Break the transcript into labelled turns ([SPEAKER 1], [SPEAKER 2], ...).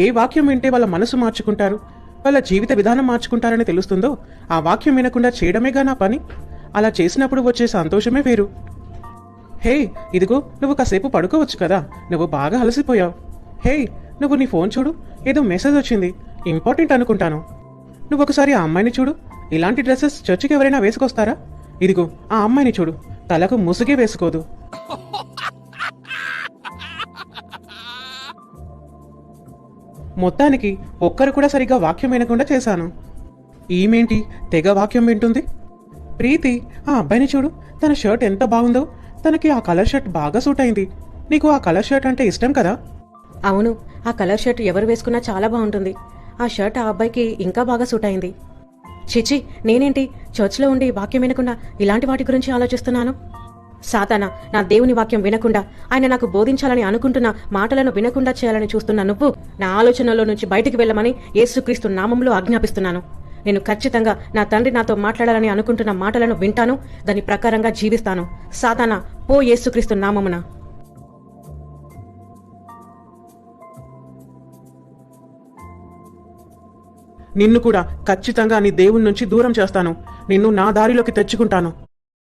[SPEAKER 1] ఏ వాక్యం వింటే వాళ్ళ మనసు మార్చుకుంటారు, వాళ్ళ జీవిత విధానం మార్చుకుంటారని తెలుస్తుందో ఆ వాక్యం వినకుండా చేయడమేగా నా పని. అలా చేసినప్పుడు వచ్చే సంతోషమే వేరు. హే, ఇదిగో నువ్వు కాసేపు పడుకోవచ్చు కదా, నువ్వు బాగా అలసిపోయావు. హే, నువ్వు నీ ఫోన్ చూడు, ఏదో మెసేజ్ వచ్చింది, ఇంపార్టెంట్ అనుకుంటాను. నువ్వు ఒకసారి ఆ అమ్మాయిని చూడు. ఇలాంటి డ్రెస్సెస్ చర్చికి ఎవరైనా వేసుకొస్తారా? ఇదిగో ఆ అమ్మాయిని చూడు, తలకు ముసుగే వేసుకోదు. మొత్తానికి ఒక్కరు కూడా సరిగ్గా వాక్యం వినకుండా చేశాను. ఈమెంటి తెగ వాక్యం వింటుంది? ప్రీతి, ఆ అబ్బాయిని చూడు, తన షర్ట్ ఎంత బాగుందో. తనకి ఆ కలర్ షర్ట్ బాగా సూట్ అయింది. నీకు ఆ కలర్ షర్ట్ అంటే ఇష్టం కదా?
[SPEAKER 2] అవును, ఆ కలర్ షర్ట్ ఎవరు వేసుకున్నా చాలా బాగుంటుంది. ఆ షర్ట్ ఆ అబ్బాయికి ఇంకా బాగా సూట్ అయింది. చిచి, నేనేంటి చర్చ్లో ఉండి వాక్యం వినకుండా ఇలాంటి వాటి గురించి ఆలోచిస్తున్నాను? సాతానా, నా దేవుని వాక్యం వినకుండా, ఆయన నాకు బోధించాలని అనుకుంటున్న మాటలను వినకుండా చేయాలని చూస్తున్న నువ్వు నా ఆలోచనలో నుంచి బయటికి వెళ్ళమని యేసుక్రీస్తు నామంలో ఆజ్ఞాపిస్తున్నాను. నేను ఖచ్చితంగా నా తండ్రి నాతో మాట్లాడాలని అనుకుంటున్న మాటలను వింటాను, దాని ప్రకారంగా జీవిస్తాను. సాతానా, పో యేసుక్రీస్తు నామమున.
[SPEAKER 1] నిన్ను కూడా ఖచ్చితంగా నీ దేవుని నుంచి దూరం చేస్తాను. నిన్ను నా దారిలోకి తెచ్చుకుంటాను.